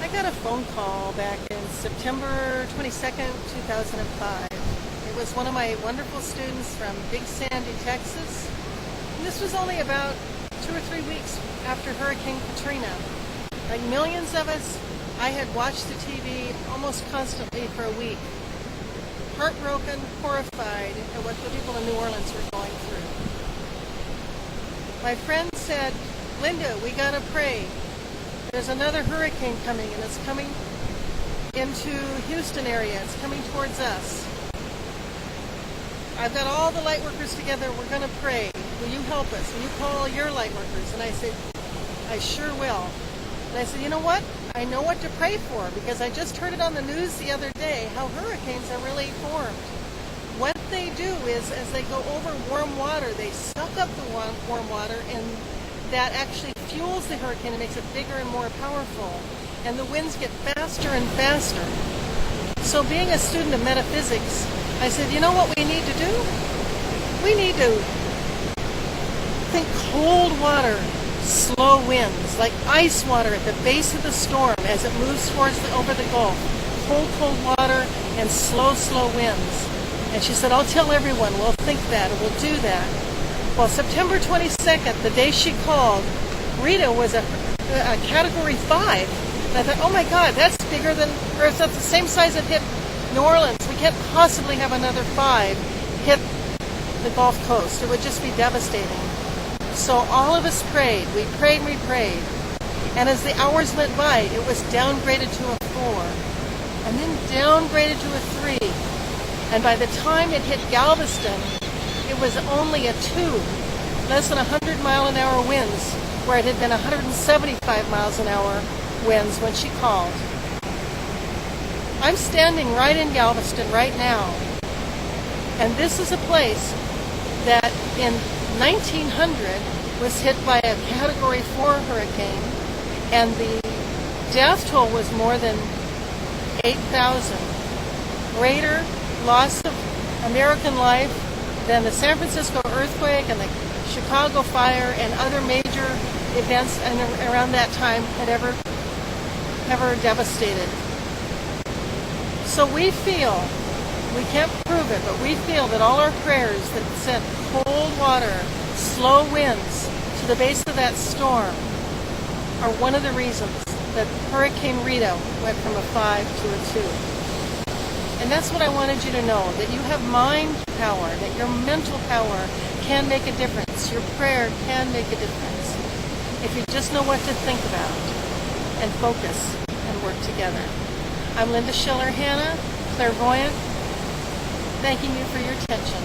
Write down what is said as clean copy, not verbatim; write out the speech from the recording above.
I got a phone call back in September 22nd, 2005. It was one of my wonderful students from Big Sandy, Texas. And this was only about 2 or 3 weeks after Hurricane Katrina. Like millions of us, I had watched the TV almost constantly for a week. Heartbroken, horrified at what the people in New Orleans were going through. My friend said, "Linda, we gotta pray. There's another hurricane coming, and it's coming into Houston area. It's coming towards us. I've got all the light workers together. We're going to pray. Will you help us? Will you call your light workers?" And I said, "I sure will." And I said, "You know what? I know what to pray for, because I just heard it on the news the other day how hurricanes are really formed. What they do is, as they go over warm water, they suck up the warm water, and that actually fuels the hurricane and makes it bigger and more powerful. And the winds get faster and faster." So being a student of metaphysics, I said, you know what we need to do? We need to think cold water, slow winds, like ice water at the base of the storm as it moves towards over the Gulf. Cold water and slow winds. And she said, "I'll tell everyone, we'll think that, and we'll do that." Well, September 22nd, the day she called, Rita was a Category 5. And I thought, oh my God, that's bigger than, or that's the same size it hit New Orleans. We can't possibly have another 5 hit the Gulf Coast. It would just be devastating. So all of us prayed. We prayed and we prayed. And as the hours went by, it was downgraded to a 4. And then downgraded to a 3. And by the time it hit Galveston, it was only a 2. Less than 100-mile-an-hour winds, where it had been 175 miles an hour winds when she called. I'm standing right in Galveston right now. And this is a place that in 1900 was hit by a Category 4 hurricane, and the death toll was more than 8,000. Greater loss of American life than the San Francisco earthquake and the Chicago fire and other major events around that time had ever devastated. So we feel, we can't prove it, but we feel that all our prayers that sent cold water, slow winds to the base of that storm are one of the reasons that Hurricane Rita went from a 5 to a 2. And that's what I wanted you to know, that you have mind power, that your mental power can make a difference. Your prayer can make a difference if you just know what to think about and focus and work together. I'm Linda Schiller-Hanna, Clairvoyant, thanking you for your attention.